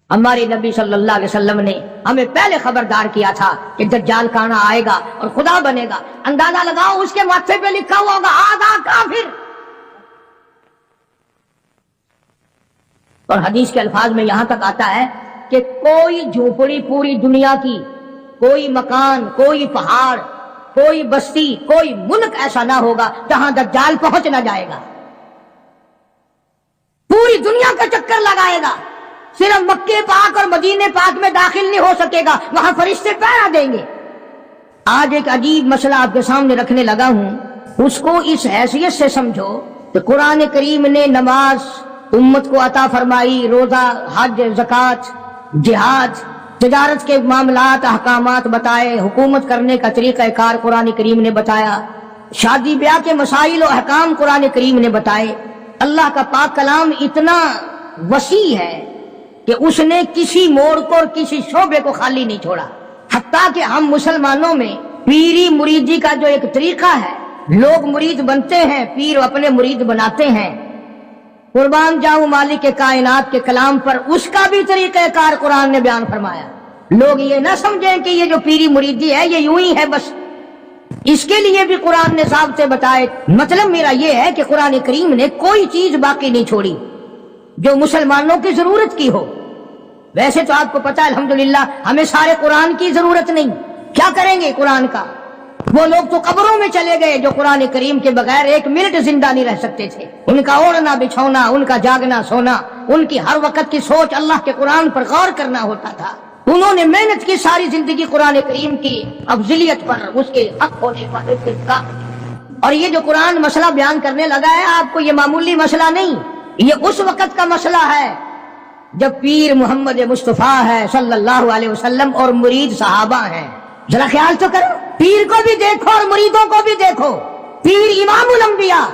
ہمارے نبی صلی اللہ علیہ وسلم نے ہمیں پہلے خبردار کیا تھا کہ دجال کہاں آئے گا اور خدا بنے گا. اندازہ لگاؤ اس کے ماتھے پہ لکھا ہوا ہوگا آدھا کافر. اور حدیث کے الفاظ میں یہاں تک آتا ہے کہ کوئی جھوپڑی پوری دنیا کی، کوئی مکان، کوئی پہاڑ، کوئی بستی، کوئی ملک ایسا نہ ہوگا جہاں دجال پہنچ نہ جائے گا. پوری دنیا کا چکر لگائے گا، صرف مکے پاک اور مدینے پاک میں داخل نہیں ہو سکے گا، وہاں فرشتے پہرا دیں گے. آج ایک عجیب مسئلہ آپ کے سامنے رکھنے لگا ہوں، اس کو اس حیثیت سے سمجھو کہ قرآن کریم نے نماز امت کو عطا فرمائی، روزہ، حج، زکوٰۃ، جہاد، تجارت کے معاملات، احکامات بتائے، حکومت کرنے کا طریقہ کار قرآن کریم نے بتایا، شادی بیاہ کے مسائل و احکام قرآن کریم نے بتائے. اللہ کا پاک کلام اتنا وسیع ہے کہ اس نے کسی موڑ کو اور کسی شعبے کو خالی نہیں چھوڑا. حتیٰ کہ ہم مسلمانوں میں پیری مریدی کا جو ایک طریقہ ہے، لوگ مرید بنتے ہیں، پیر اپنے مرید بناتے ہیں. قربان جاؤں مالک کے کائنات کے کلام پر اس کا بھی طریقہ کار قرآن نے بیان فرمایا. لوگ یہ نہ سمجھیں کہ یہ جو پیری مریدی ہے یہ یوں ہی ہے بس، اس کے لیے بھی قرآن نے ضابطے بتائے. مطلب میرا یہ ہے کہ قرآن کریم نے کوئی چیز باقی نہیں چھوڑی جو مسلمانوں کی ضرورت کی ہو. ویسے تو آپ کو پتا ہے الحمدللہ ہمیں سارے قرآن کی ضرورت نہیں، کیا کریں گے قرآن کا؟ وہ لوگ تو قبروں میں چلے گئے جو قرآن کریم کے بغیر ایک منٹ زندہ نہیں رہ سکتے تھے. ان کا اوڑھنا بچھونا، ان کا جاگنا سونا، ان کی ہر وقت کی سوچ اللہ کے قرآن پر غور کرنا ہوتا تھا. انہوں نے محنت کی ساری زندگی قرآن کریم کی افضلیت پر، اس کے حق ہونے پر. اور یہ جو قرآن مسئلہ بیان کرنے لگا ہے آپ کو، یہ معمولی مسئلہ نہیں، یہ اس وقت کا مسئلہ ہے جب پیر محمد مصطفیٰ ہے صلی اللہ علیہ وسلم اور مرید صحابہ ہیں. ذرا خیال تو کرو، پیر کو بھی دیکھو اور مریدوں کو بھی دیکھو. پیر امام الانبیاء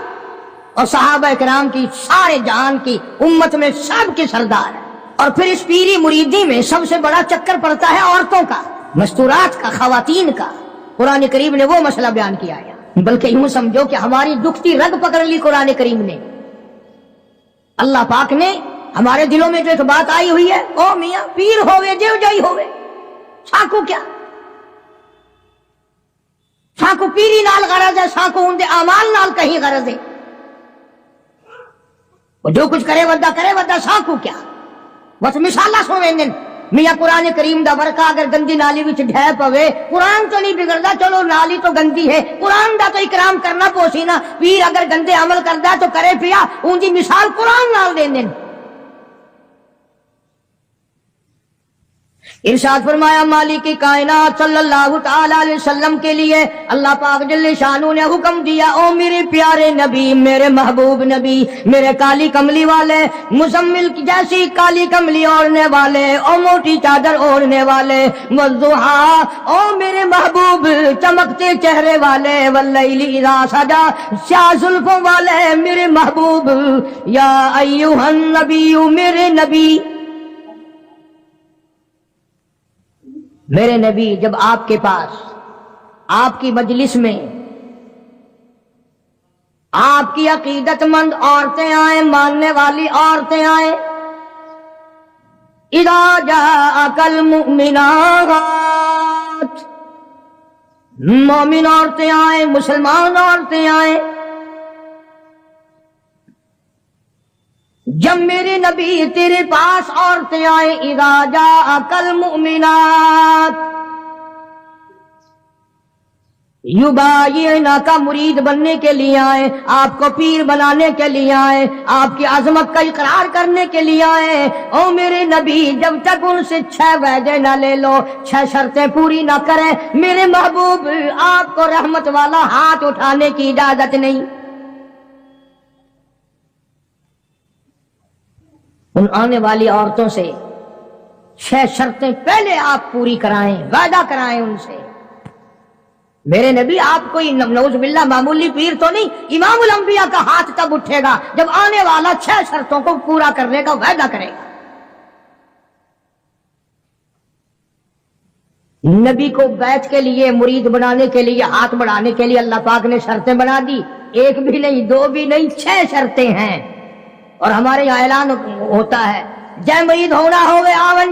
اور صحابہ کرام کی سارے جہان کی امت میں سب کے سردار ہے. اور پھر اس پیری مریدی میں سب سے بڑا چکر پڑتا ہے عورتوں کا، مستورات کا، خواتین کا. قرآن کریم نے وہ مسئلہ بیان کیا ہے، بلکہ یوں سمجھو کہ ہماری دکھتی رگ پکڑ لی قرآن کریم نے. اللہ پاک نے ہمارے دلوں میں جو ایک بات آئی ہوئی ہے، او میاں پیر ہوئے جو جائی ہوئے، ساکو کیا؟ ساکو پیری نال غرض ہے، ساکو ان دے اعمال نال کہیں غرض ہے. وہ جو کچھ کرے ودا ساکو کیا؟ بس مثالہ سویں دن میاں قرآن کریم دا ورقہ اگر گندی نالی وچ ڈھے پوے، قرآن تو نہیں بگڑدا، چلو نالی تو گندی ہے، قرآن دا تو اکرام کرنا پوسی نا. پیر اگر گندے عمل کردا ہے تو کرے پیا، ان دی مثال قرآن نال دین دین. ارشاد فرمایا مالک کائنات صلی اللہ تعالی علیہ وسلم کے لیے اللہ پاک جل شانہ نے حکم دیا، او میرے پیارے نبی، میرے محبوب نبی، میرے کالی کملی والے، مزمل کی جیسی کالی کملی اوڑھنے والے، او موٹی چادر اوڑھنے والے، والضحیٰ، او میرے محبوب چمکتے چہرے والے، واللیل اذا سجا، سیاہ زلفوں والے میرے محبوب، یا ایھا النبی، میرے نبی. میرے نبی جب آپ کے پاس، آپ کی مجلس میں آپ کی عقیدت مند عورتیں آئیں، ماننے والی عورتیں آئیں، اذا جاءک المؤمنات، مومن عورتیں آئیں، مسلمان عورتیں آئیں. جب میرے نبی تیرے پاس عورتیں آئیں، اذا جاءک المؤمنات، یبایعنک، مرید بننے کے لیے آئیں، آپ کو پیر بنانے کے لیے آئیں، آپ کی عظمت کا اقرار کرنے کے لیے آئیں. او میرے نبی جب تک ان سے 6 وعدے نہ لے لو، 6 شرطیں پوری نہ کریں، میرے محبوب آپ کو رحمت والا ہاتھ اٹھانے کی اجازت نہیں. ان آنے والی عورتوں سے 6 شرطیں پہلے آپ پوری کرائیں، وعدہ کرائیں ان سے. میرے نبی آپ کوئی نعوذ باللہ معمولی پیر تو نہیں، امام الانبیاء کا ہاتھ تب اٹھے گا جب آنے والا 6 شرطوں کو پورا کرنے کا وعدہ کرے گا. نبی کو بیعت کے لیے، مرید بنانے کے لیے، ہاتھ بڑھانے کے لیے اللہ پاک نے شرطیں بنا دی. 1 بھی نہیں، 2 بھی نہیں، 6 شرطیں ہیں. اور ہمارے یہاں اعلان ہوتا ہے، جے مرید ہونا ہوئے آون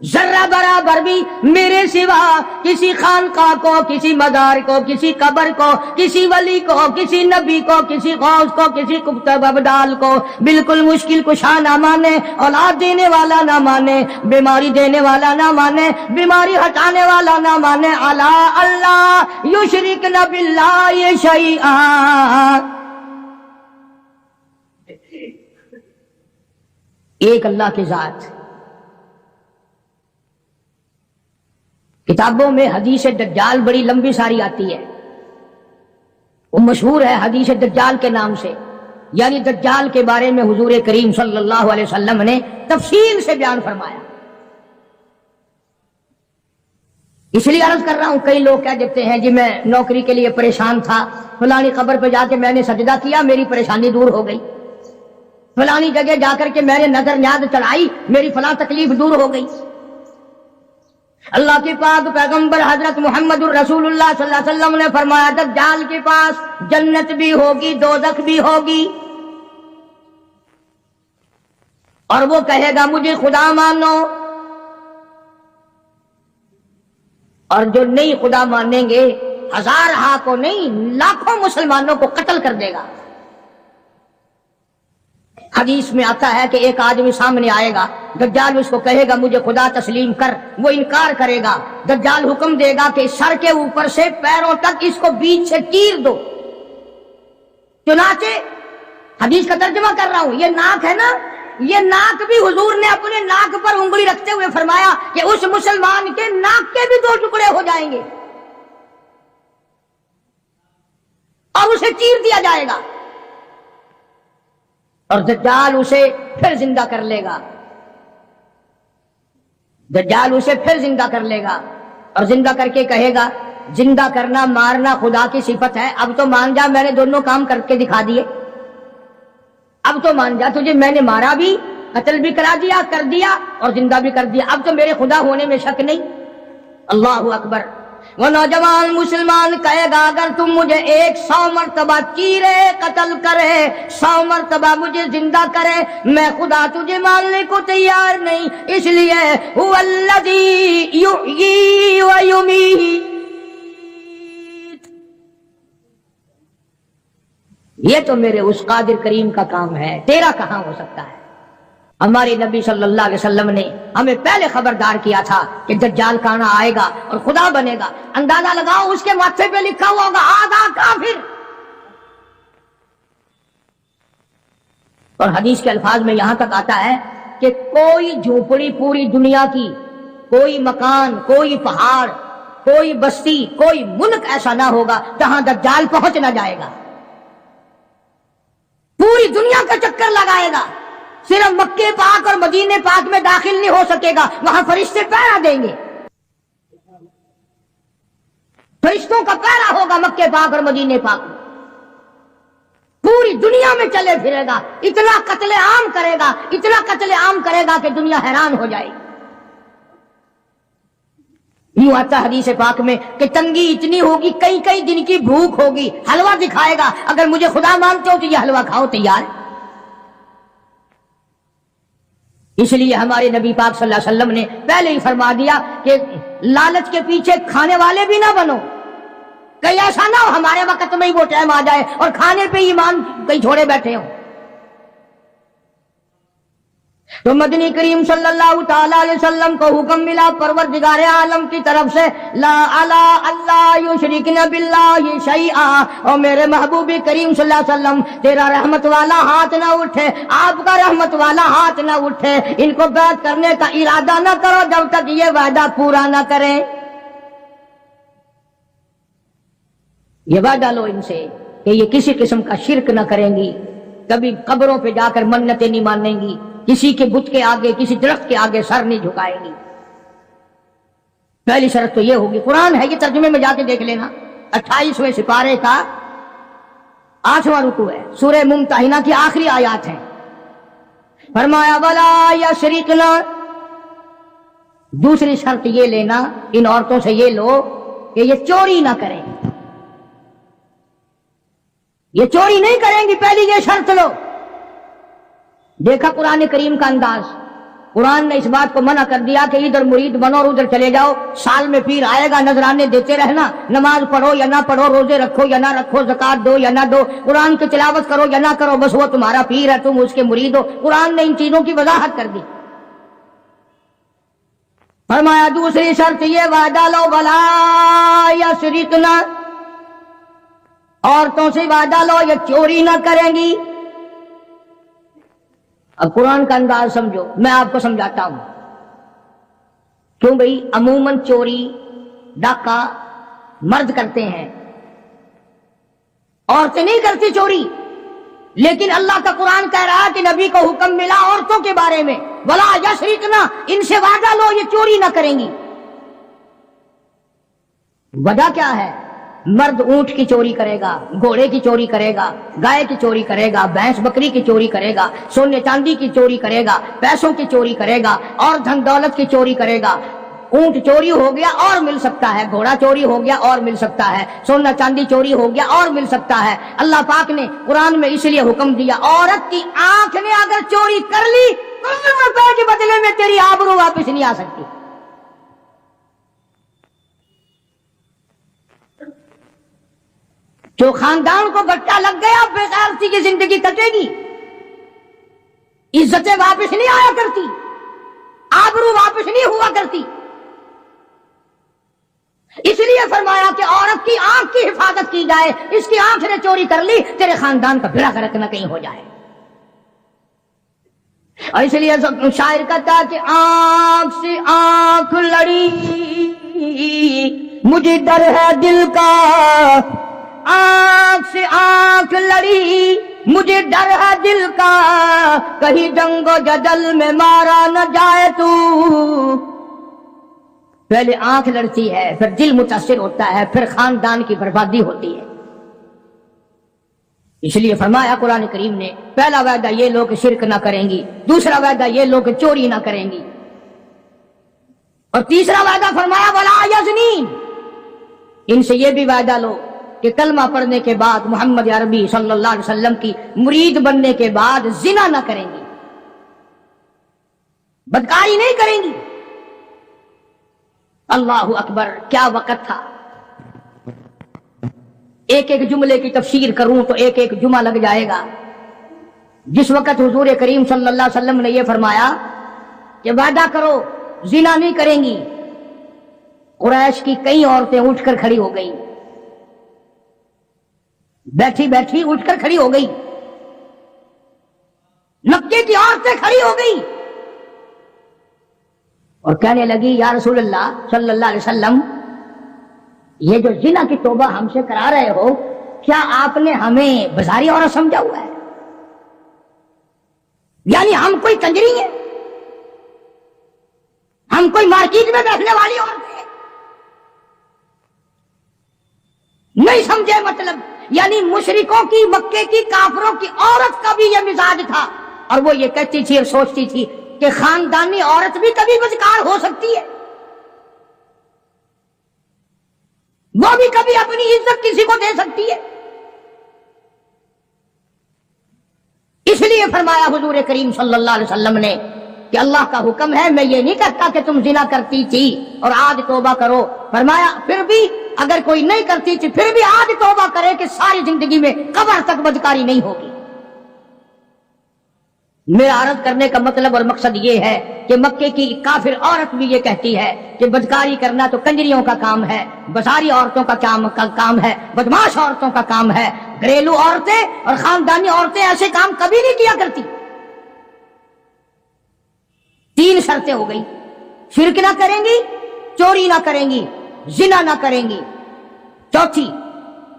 ذرہ برابر بھی میرے سوا کسی خانقاہ کو، کسی مزار کو، کسی قبر کو، کسی ولی کو، کسی نبی کو، کسی غوث کو، کسی قطب ابدال کو بالکل مشکل کشا نہ مانے، اولاد دینے والا نہ مانے، بیماری دینے والا نہ مانے، بیماری ہٹانے والا نہ مانے، الا اللہ یشرکن باللہ شیئا، ایک اللہ کی ذات۔ کتابوں میں حدیث دجال بڑی لمبی ساری آتی ہے، وہ مشہور ہے حدیث دجال کے نام سے، یعنی دجال کے بارے میں حضور کریم صلی اللہ علیہ وسلم نے تفصیل سے بیان فرمایا۔ اس لیے عرض کر رہا ہوں، کئی لوگ کہہ دیتے ہیں جی میں نوکری کے لیے پریشان تھا، فلانی قبر پہ جا کے میں نے سجدہ کیا، میری پریشانی دور ہو گئی، فلانی جگہ جا کر کے میں نے نظر نیاز چڑھائی، میری فلاں تکلیف دور ہو گئی۔ اللہ کے پاک پیغمبر حضرت محمد الرسول اللہ صلی اللہ علیہ وسلم نے فرمایا دجال کے پاس جنت بھی ہوگی، دوزخ بھی ہوگی، اور وہ کہے گا مجھے خدا مانو، اور جو نہیں خدا مانیں گے ہزارہا کو نہیں لاکھوں مسلمانوں کو قتل کر دے گا۔ حدیث میں آتا ہے کہ ایک آدمی سامنے آئے گا، دجال اس کو کہے گا مجھے خدا تسلیم کر، وہ انکار کرے گا، دجال حکم دے گا کہ سر کے اوپر سے پیروں تک اس کو بیچ سے چیر دو۔ چنانچہ حدیث کا ترجمہ کر رہا ہوں، یہ ناک ہے نا، یہ ناک بھی حضور نے اپنے ناک پر انگلی رکھتے ہوئے فرمایا کہ اس مسلمان کے ناک کے بھی 2 ٹکڑے ہو جائیں گے اور اسے چیر دیا جائے گا، اور دجال اسے پھر زندہ کر لے گا، دجال اسے پھر زندہ کر لے گا، اور زندہ کر کے کہے گا زندہ کرنا مارنا خدا کی صفت ہے، اب تو مان جا میں نے دونوں کام کر کے دکھا دیے، اب تو مان جا تجھے میں نے مارا بھی، قتل بھی کرا دیا، کر دیا اور زندہ بھی کر دیا، اب تو میرے خدا ہونے میں شک نہیں۔ اللہ اکبر۔ وہ نوجوان مسلمان کہے گا اگر تم مجھے 100 مرتبہ چیرے قتل کرے، 100 مرتبہ مجھے زندہ کرے، میں خدا تجھے ماننے کو تیار نہیں، اس لیے هو الذی یحیی و یمیت، یہ تو میرے اس قادر کریم کا کام ہے، تیرا کہاں ہو سکتا ہے۔ ہمارے نبی صلی اللہ علیہ وسلم نے ہمیں پہلے خبردار کیا تھا کہ دجال کانا آئے گا اور خدا بنے گا، اندازہ لگاؤ اس کے ماتھے پہ لکھا ہوا ہوگا آدھا کافر، اور حدیث کے الفاظ میں یہاں تک آتا ہے کہ کوئی جھوپڑی پوری دنیا کی، کوئی مکان، کوئی پہاڑ، کوئی بستی، کوئی ملک ایسا نہ ہوگا جہاں دجال پہنچ نہ جائے گا، پوری دنیا کا چکر لگائے گا، صرف مکے پاک اور مدینے پاک میں داخل نہیں ہو سکے گا، وہاں فرشتے پہرا دیں گے، فرشتوں کا پہرا ہوگا مکے پاک اور مدینے پاک میں، پوری دنیا میں چلے پھرے گا، اتنا قتل عام کرے گا، اتنا قتل عام کرے گا کہ دنیا حیران ہو جائے گی۔ یوں آتا حدیث پاک میں کہ تنگی اتنی ہوگی، کئی کئی دن کی بھوک ہوگی، حلوہ دکھائے گا، اگر مجھے خدا مانتے ہو تو یہ حلوہ کھاؤ، تیار۔ اس لیے ہمارے نبی پاک صلی اللہ علیہ وسلم نے پہلے ہی فرما دیا کہ لالچ کے پیچھے کھانے والے بھی نہ بنو، کہیں ایسا نہ ہو ہمارے وقت میں ہی وہ ٹائم آ جائے اور کھانے پہ ایمان کہیں چھوڑے بیٹھے ہوں۔ تو مدنی کریم صلی اللہ تعالی علیہ وسلم کو حکم ملا پروردگار عالم کی طرف سے، لا الا اللہ یشرکن باللہ شیئا، اور میرے محبوب کریم صلی اللہ علیہ وسلم تیرا رحمت والا ہاتھ نہ اٹھے، آپ کا رحمت والا ہاتھ نہ اٹھے، ان کو بیعت کرنے کا ارادہ نہ کرو جب تک یہ وعدہ پورا نہ کریں۔ یہ وعدہ لو ان سے کہ یہ کسی قسم کا شرک نہ کریں گی، کبھی قبروں پہ جا کر منتیں نہیں مانیں گی، کسی کے بت کے آگے، کسی درخت کے آگے سر نہیں جھکائیں گی۔ پہلی شرط تو یہ ہوگی، قرآن ہے یہ، ترجمے میں جا کے دیکھ لینا، 28ویں سپارے کا 8واں رکوع ہے، سورہ ممتحنہ کی آخری آیات ہیں۔ فرمایا ولا یشرکن، دوسری شرط یہ لینا ان عورتوں سے، یہ لو کہ یہ چوری نہ کریں، یہ چوری نہیں کریں گی، پہلی یہ شرط لو۔ دیکھا قرآن کریم کا انداز، قرآن نے اس بات کو منع کر دیا کہ ادھر مرید بنو اور ادھر چلے جاؤ، سال میں پیر آئے گا، نذرانے دیتے رہنا، نماز پڑھو یا نہ پڑھو، روزے رکھو یا نہ رکھو، زکات دو یا نہ دو، قرآن کی تلاوت کرو یا نہ کرو، بس وہ تمہارا پیر ہے، تم اس کے مرید ہو۔ قرآن نے ان چیزوں کی وضاحت کر دی۔ فرمایا دوسری شرط یہ وعدہ لو ولا یسرقنا، عورتوں سے وعدہ لو یہ چوری نہ کریں گی۔ اب قرآن کا انداز سمجھو، میں آپ کو سمجھاتا ہوں۔ کیوں بھئی؟ عموماً چوری ڈاکہ مرد کرتے ہیں، عورتیں نہیں کرتی چوری، لیکن اللہ کا قرآن کہہ رہا ہے کہ نبی کو حکم ملا عورتوں کے بارے میں، ولا یسرقنا، ان سے وعدہ لو یہ چوری نہ کریں گی۔ وجہ کیا ہے؟ مرد اونٹ کی چوری کرے گا، گھوڑے کی چوری کرے گا، گائے کی چوری کرے گا، بھینس بکری کی چوری کرے گا، سونے چاندی کی چوری کرے گا، پیسوں کی چوری کرے گا، اور دھن دولت کی چوری کرے گا۔ اونٹ چوری ہو گیا اور مل سکتا ہے، گھوڑا چوری ہو گیا اور مل سکتا ہے، سونا چاندی چوری ہو گیا اور مل سکتا ہے۔ اللہ پاک نے قرآن میں اس لیے حکم دیا، عورت کی آنکھ نے اگر چوری کر لی تو روپے کے بدلے میں تیری آبرو واپس نہیں آ سکتی۔ جو خاندان کو گٹا لگ گیا، بے غیرتی کی زندگی کٹے گی، عزتیں واپس نہیں آیا کرتی، آبرو واپس نہیں ہوا کرتی۔ اس لیے فرمایا کہ عورت کی آنکھ کی حفاظت کی جائے، اس کی آنکھ نے چوری کر لی، تیرے خاندان کا بھیڑا غرق نہ کہیں ہو جائے۔ اور اس لیے شاعر کہتا ہے کہ آنکھ سے آنکھ لڑی مجھے ڈر ہے دل کا، آنکھ سے آنکھ لڑی مجھے ڈر ہے دل کا، کہیں جنگ و جدل میں مارا نہ جائے تو۔ پہلے آنکھ لڑتی ہے، پھر دل متاثر ہوتا ہے، پھر خاندان کی بربادی ہوتی ہے۔ اس لیے فرمایا قرآن کریم نے، پہلا وعدہ یہ لوگ شرک نہ کریں گی، دوسرا وعدہ یہ لوگ چوری نہ کریں گی، اور تیسرا وعدہ فرمایا ولا یزنین، ان سے یہ بھی وعدہ لو کہ کلمہ پڑھنے کے بعد محمد عربی صلی اللہ علیہ وسلم کی مرید بننے کے بعد زنا نہ کریں گی، بدکاری نہیں کریں گی۔ اللہ اکبر، کیا وقت تھا! ایک ایک جملے کی تفسیر کروں تو ایک ایک جمعہ لگ جائے گا۔ جس وقت حضور کریم صلی اللہ علیہ وسلم نے یہ فرمایا کہ وعدہ کرو زنا نہیں کریں گی، قریش کی کئی عورتیں اٹھ کر کھڑی ہو گئی، بیٹھی بیٹھی اٹھ کر کھڑی ہو گئی، مکے کی عورتیں کھڑی ہو گئی اور کہنے لگی یا رسول اللہ صلی اللہ علیہ وسلم، یہ جو زنا کی توبہ ہم سے کرا رہے ہو، کیا آپ نے ہمیں بازاری عورت سمجھا ہوا ہے؟ یعنی ہم کوئی کنجری ہیں؟ ہم کوئی مارکیٹ میں بیٹھنے والی عورت ہیں؟ نہیں سمجھے مطلب؟ یعنی مشرکوں کی، مکے کی کافروں کی عورت کا بھی یہ مزاج تھا، اور وہ یہ کہتی تھی اور سوچتی تھی کہ خاندانی عورت بھی کبھی بدکار ہو سکتی ہے، وہ بھی کبھی اپنی عزت کسی کو دے سکتی ہے۔ اس لیے فرمایا حضور کریم صلی اللہ علیہ وسلم نے کہ اللہ کا حکم ہے، میں یہ نہیں کہتا کہ تم زنا کرتی تھی اور آج توبہ کرو، فرمایا پھر بھی اگر کوئی نہیں کرتی تھی پھر بھی آج توبہ کرے کہ ساری زندگی میں قبر تک بدکاری نہیں ہوگی۔ میرا عرض کرنے کا مطلب اور مقصد یہ ہے کہ مکے کی کافر عورت بھی یہ کہتی ہے کہ بدکاری کرنا تو کنجریوں کا کام ہے، بازاری عورتوں کا کام ہے، بدماش عورتوں کا کام ہے، گھریلو عورتیں اور خاندانی عورتیں ایسے کام کبھی نہیں کیا کرتی۔ 3 شرطیں ہو گئی، شرک نہ کریں گی، چوری نہ کریں گی، زنا نہ کریں گی۔ چوتھی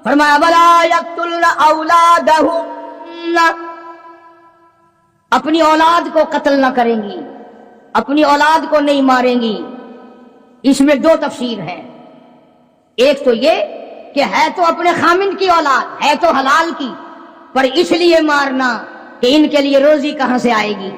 فرمایا ولا یقتلن اولادہن، اپنی اولاد کو قتل نہ کریں گی، اپنی اولاد کو نہیں ماریں گی۔ اس میں 2 تفسیر ہیں، ایک تو یہ کہ ہے تو اپنے خامند کی اولاد، ہے تو حلال کی، پر اس لیے مارنا کہ ان کے لیے روزی کہاں سے آئے گی،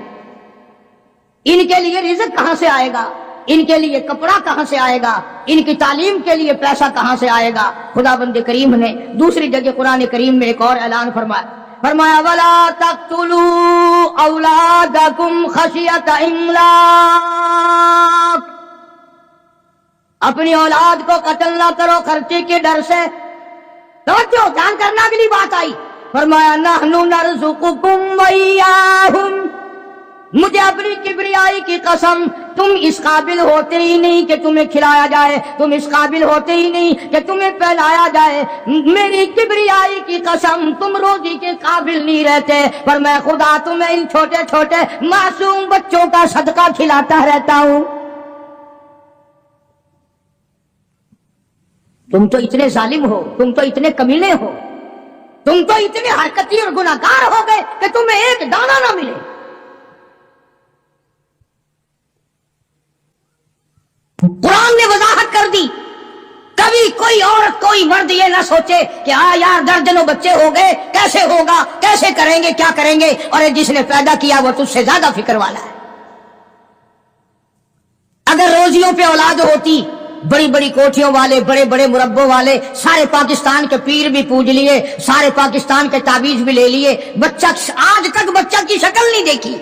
ان کے لیے رزق کہاں سے آئے گا، ان کے لیے کپڑا کہاں سے آئے گا، ان کی تعلیم کے لیے پیسہ کہاں سے آئے گا۔ خدا بند کریم نے دوسری جگہ قرآن کریم میں ایک اور اعلان فرمایا فرمایا ولا تقتلوا اولادکم خشیۃ املاق، اپنی اولاد کو قتل نہ کرو خرچے کے ڈر سے۔ توجہ، جان کرنا اگلی بات آئی، فرمایا نحن نرزقکم وإیاہم، مجھے اپنی کبریائی کی قسم، تم اس قابل ہوتے ہی نہیں کہ تمہیں کھلایا جائے، تم اس قابل ہوتے ہی نہیں کہ تمہیں پہنایا جائے، میری کبریائی کی قسم تم روزی کے قابل نہیں رہتے، پر میں خدا تمہیں ان چھوٹے چھوٹے معصوم بچوں کا صدقہ کھلاتا رہتا ہوں۔ تم تو اتنے ظالم ہو، تم تو اتنے کمینے ہو، تم تو اتنے حرکتی اور گناہگار ہو گئے کہ تمہیں ایک دانہ نہ ملے۔ قرآن نے وضاحت کر دی، کبھی کوئی عورت کوئی مرد یہ نہ سوچے کہ ہاں یار درجنوں بچے ہو گئے، کیسے ہوگا، کیسے کریں گے، کیا کریں گے، اور جس نے پیدا کیا وہ تجھ سے زیادہ فکر والا ہے۔ اگر روزیوں پہ اولاد ہوتی، بڑی بڑی کوٹھیوں والے، بڑے بڑے مربوں والے، سارے پاکستان کے پیر بھی پوج لیے، سارے پاکستان کے تعویذ بھی لے لیے، بچہ آج تک بچہ کی شکل نہیں دیکھی،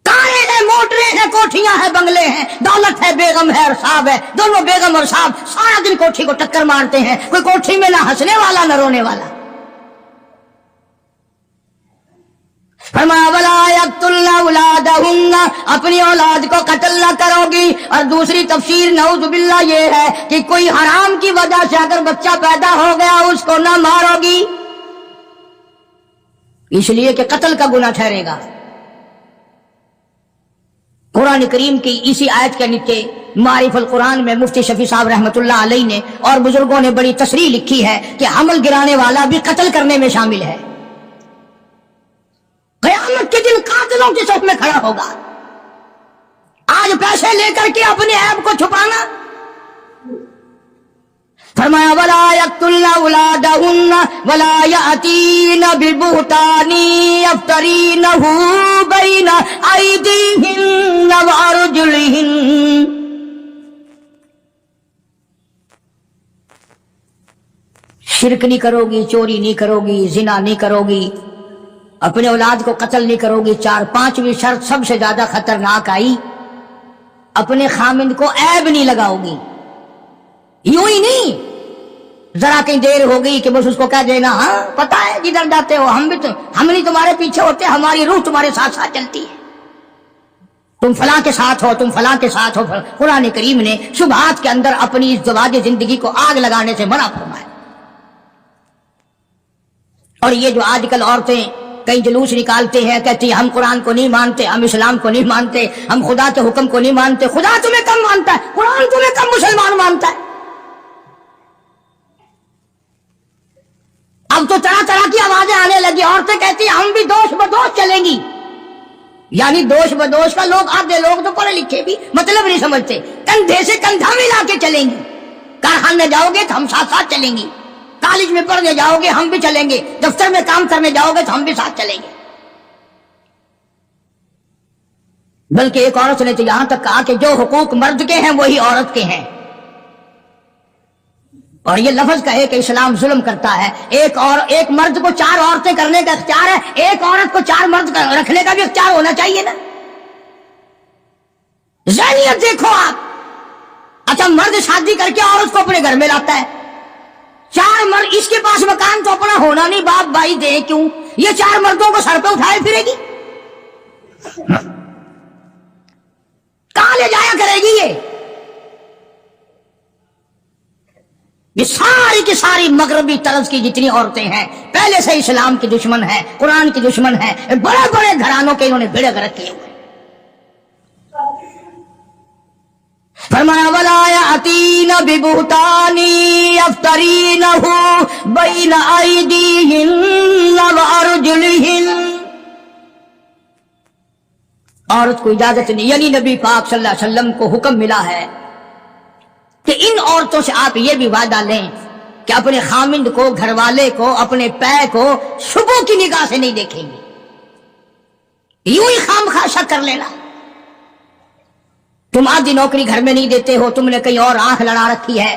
کاریں ہیں، موٹریں ہیں، کوٹھیاں ہیں، بنگلے ہیں، دولت ہے، بیگم ہے اور صاحب ہے، دونوں بیگم اور صاحب سارا دن کوٹھی کو ٹکر مارتے ہیں، کوئی کوٹھی میں نہ ہنسنے والا نہ رونے والا۔ فرمایا ولا یقتلن اولادہن، اپنی اولاد کو قتل نہ کرو گی۔ اور دوسری تفسیر نعوذ باللہ یہ ہے کہ کوئی حرام کی وجہ سے اگر بچہ پیدا ہو گیا اس کو نہ مارو گی، اس لیے کہ قتل کا گناہ ٹھہرے گا۔ قرآن کریم کی اسی آیت کے نیچے معارف القرآن میں مفتی شفیع صاحب رحمۃ اللہ علیہ نے اور بزرگوں نے بڑی تصریح لکھی ہے کہ حمل گرانے والا بھی قتل کرنے میں شامل ہے۔ قیامت کے دن قاتلوں کی صف میں کھڑا ہوگا۔ آج پیسے لے کر کے اپنے عیب کو چھپانا، فرمایا ولا یقتلن اولادہن ولا یأتین ببہتان یفترینہ بین ایدیہن وارجلہن، شرک نہیں کرو گی، چوری نہیں کرو گی، زنا نہیں کرو گی، اپنے اولاد کو قتل نہیں کرو گی۔ پانچویں شرط سب سے زیادہ خطرناک آئی، اپنے خامند کو عیب نہیں لگاؤ گی۔ یوں ہی نہیں ذرا کہیں دیر ہو گئی کہ بس اس کو کہہ دینا ہاں پتہ ہے جدھر جاتے ہو ہم نہیں تمہارے پیچھے ہوتے، ہماری روح تمہارے ساتھ ساتھ چلتی ہے، تم فلاں کے ساتھ ہو، تم فلاں کے ساتھ ہو۔ قرآن کریم نے شبہات کے اندر اپنی ازدواج زندگی کو آگ لگانے سے منع فرمایا۔ اور یہ جو آج کل عورتیں کئی جلوس نکالتے ہیں، کہتی ہیں ہم قرآن کو نہیں مانتے، ہم اسلام کو نہیں مانتے، ہم خدا کے حکم کو نہیں مانتے۔ خدا تمہیں کم مانتا ہے، قرآن تمہیں کم مسلمان مانتا ہے۔ اب تو طرح طرح کی آوازیں آنے لگی، عورتیں کہتی ہیں ہم بھی دوش بدوش چلیں گی، یعنی دوش بدوش کا لوگ آدھے لوگ تو پڑھے لکھے بھی مطلب نہیں سمجھتے، کندھے سے کندھا ملا کے چلیں گی، کارخانے جاؤ گے تو ہم ساتھ ساتھ چلیں گی، کالج میں پڑھنے جاؤ گے ہم بھی چلیں گے، دفتر میں کام کرنے جاؤ گے تو ہم بھی ساتھ چلیں گے۔ بلکہ ایک عورت نے تو یہاں تک کہا کہ جو حقوق مرد کے ہیں وہی عورت کے ہیں، اور یہ لفظ کہے کہ اسلام ظلم کرتا ہے۔ ایک مرد کو 4 عورتیں کرنے کا اختیار ہے، ایک عورت کو 4 مرد رکھنے کا بھی اختیار ہونا چاہیے نا۔ ذہنیت دیکھو آپ، اچھا مرد شادی کر کے عورت کو اپنے گھر میں لاتا ہے، 4 مرد، اس کے پاس مکان تو اپنا ہونا نہیں، باپ بھائی دے کیوں، یہ 4 مردوں کو سر پہ اٹھائے پھرے گی، کہاں لے جایا کرے گی؟ یہ ساری کی ساری مغربی طرز کی جتنی عورتیں ہیں پہلے سے اسلام کی دشمن ہیں، قرآن کی دشمن ہیں، بڑے بڑے گھرانوں کے انہوں نے بیڑے غرق کیے ہوئے۔ فرمایا ولا یأتین ببہتان یفترینہ بین ایدیہن وارجلہن، عورت کو اجازت نہیں، یعنی نبی پاک صلی اللہ علیہ وسلم کو حکم ملا ہے کہ ان عورتوں سے آپ یہ بھی وعدہ لیں کہ اپنے خامند کو، گھر والے کو، اپنے پے کو شبوں کی نگاہ سے نہیں دیکھیں گے، یوں ہی خام خواہ کر لینا۔ تم آدھی نوکری گھر میں نہیں دیتے ہو، تم نے کہیں اور آنکھ لڑا رکھی ہے،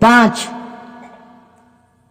5।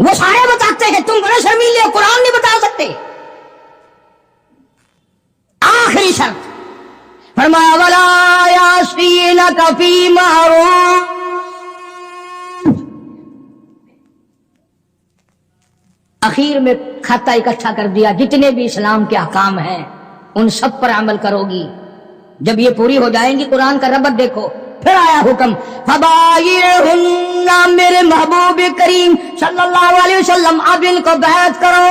وہ سارے بتاتے ہیں، تم بڑے شرمیلے ہو، قرآن نہیں بتا سکتے۔ آخری شرط فرمایا وَلَا يَعْصِينَكَ فِي مَعْرُوفٍ، اخیر میں کھاتا اکٹھا کر دیا، جتنے بھی اسلام کے احکام ہیں ان سب پر عمل کرو گی۔ جب یہ پوری ہو جائیں گی، قرآن کا ربط دیکھو، پھر آیا حکم فَبَايِعْهُنَّ، میرے محبوب کریم صلی اللہ علیہ وسلم اب ان کو بیعت کرو،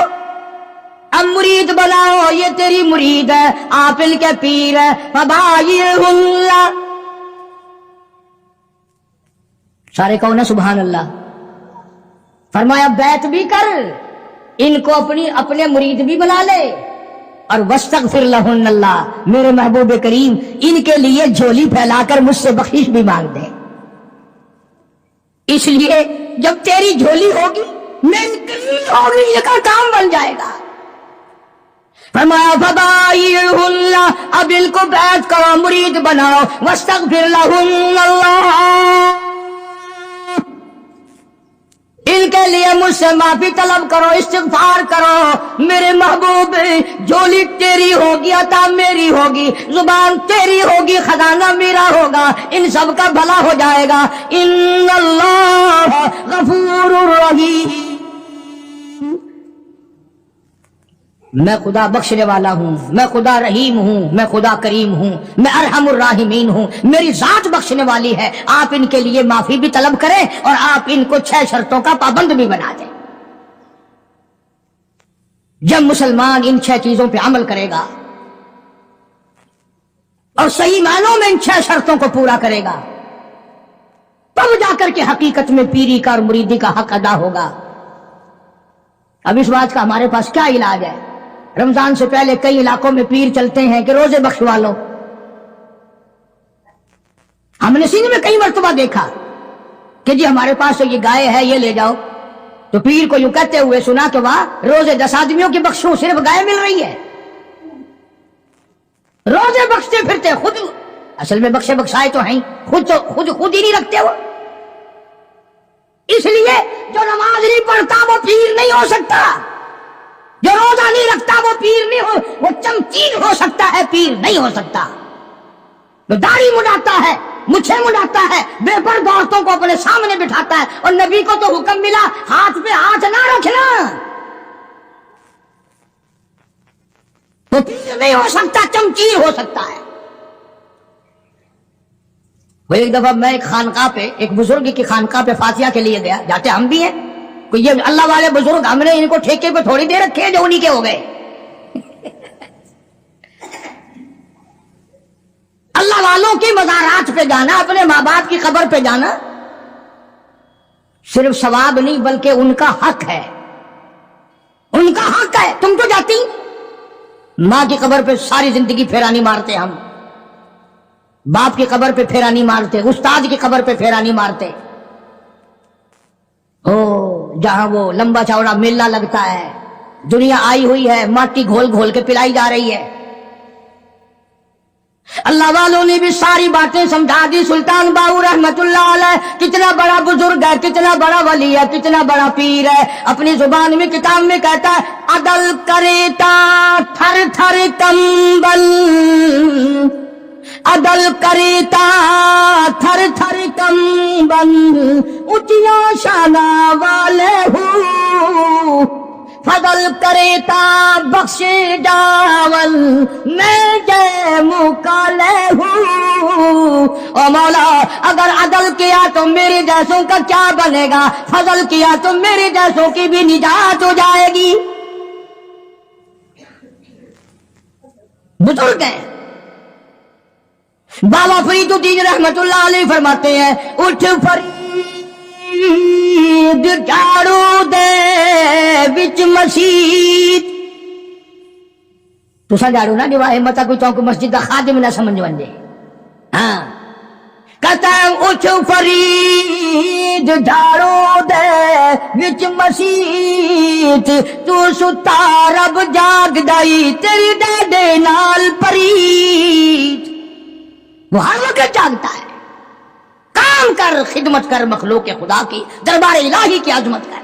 اب مرید بناؤ، یہ تیری مرید ہے، آپ ان کے پیر ہے۔ فَبَايِعْهُنَّ، سارے کہو نا سبحان اللہ۔ فرمایا بیعت بھی کر، ان کو اپنے مرید بھی بنا لے، اور وَاسْتَغْفِرْ لَهُنَّ، اللہ میرے محبوب کریم ان کے لیے جھولی پھیلا کر مجھ سے بخشش بھی مانگ دے۔ اس لیے جب تیری جھولی ہوگی، میری کریم ہوگی، یہ کا کام بن جائے گا۔ فرمایا فَبَايِعْهُنَّ، اب ان کو بیعت کرو، مرید بناؤ، وَاسْتَغْفِرْ لَهُنَّ اللہ، ان کے لیے مجھ سے معافی طلب کرو، استغفار کرو۔ میرے محبوب جھولی تیری ہوگی، عطا میری ہوگی، زبان تیری ہوگی، خزانہ میرا ہوگا، ان سب کا بھلا ہو جائے گا۔ ان اللہ غفور رحیم، میں خدا بخشنے والا ہوں، میں خدا رحیم ہوں، میں خدا کریم ہوں، میں ارحم الراحمین ہوں، میری ذات بخشنے والی ہے۔ آپ ان کے لیے معافی بھی طلب کریں اور آپ ان کو 6 شرطوں کا پابند بھی بنا دیں۔ جب مسلمان ان 6 چیزوں پہ عمل کرے گا اور صحیح معنوں میں ان 6 شرطوں کو پورا کرے گا، تب جا کر کے حقیقت میں پیری کا اور مریدی کا حق ادا ہوگا۔ اب اس بات کا ہمارے پاس کیا علاج ہے؟ رمضان سے پہلے کئی علاقوں میں پیر چلتے ہیں کہ روزے بخشوا لو۔ ہم نے سندھ میں کئی مرتبہ دیکھا کہ جی ہمارے پاس یہ گائے ہے، یہ لے جاؤ، تو پیر کو یوں کہتے ہوئے سنا کہ واہ، روزے 10 آدمیوں کی بخشو، صرف گائے مل رہی ہے۔ روزے بخشتے پھرتے، خود اصل میں بخشے بخشائے تو ہیں، خود ہی نہیں رکھتے وہ۔ اس لیے جو نماز نہیں پڑھتا وہ پیر نہیں ہو سکتا، جو روزہ نہیں رکھتا وہ پیر نہیں ہو، وہ چمچیر ہو سکتا ہے، پیر نہیں ہو سکتا۔ جو داڑھی مڈاتا ہے، مچھے مڈاتا ہے، بے پرد عورتوں کو اپنے سامنے بٹھاتا ہے، اور نبی کو تو حکم ملا ہاتھ پہ ہاتھ نہ رکھنا، وہ پیر نہیں ہو سکتا، چمچیر ہو سکتا ہے۔ وہ ایک دفعہ میں ایک خانقاہ پہ، ایک بزرگ کی خانقاہ پہ فاتحہ کے لیے گیا، جاتے ہم بھی ہیں، کوئی یہ اللہ والے بزرگ، ہم نے ان کو ٹھیکے پہ تھوڑی دے رکھے ہیں جو انہی کے ہو گئے۔ اللہ والوں کی مزارات پہ جانا، اپنے ماں باپ کی قبر پہ جانا صرف ثواب نہیں بلکہ ان کا حق ہے، ان کا حق ہے۔ تم تو جاتی ماں کی قبر پہ ساری زندگی پھیرا نہیں مارتے، ہم باپ کی قبر پہ پھیرا نہیں مارتے، استاد کی قبر پہ پھیرا نہیں مارتے، جہاں وہ لمبا چوڑا میلہ لگتا ہے، دنیا آئی ہوئی ہے، ماٹی گھول گھول کے پلائی جا رہی ہے۔ اللہ والوں نے بھی ساری باتیں سمجھا دی۔ سلطان باہو رحمت اللہ علیہ کتنا بڑا بزرگ ہے، کتنا بڑا ولی ہے، کتنا بڑا پیر ہے، اپنی زبان میں کتاب میں کہتا ہے عدل کریتا تھر تھر کمبل، عدل کریتا تھر تھر کمبل، اچیا شانہ والے ہوں، فضل کریتا بخش جاول، میں جے مکالے ہوں۔ او مولا اگر عدل کیا تو میرے جیسوں کا کیا بنے گا، فضل کیا تو میرے جیسوں کی بھی نجات ہو جائے گی۔ بزرگ ہیں بابا فرید الدین رحمت اللہ علیہ فرماتے ہیں اٹھ فرید جھاڑو دے وچ مسجد، تو جھاڑو نہ دیوا ہمت کوئی چوک مسجد کا خادم نہ سمجھ ونجے۔ ہاں کہتا ہے اٹھ فرید جھاڑو دے وچ مسجد، تو ستا رب جاگ دائی تیری ڈاڈے نال پرید۔ وہ ہر وقت جاگتا ہے، کام کر، خدمت کر، مخلوق خدا کی، دربار الہی کی عظمت کر۔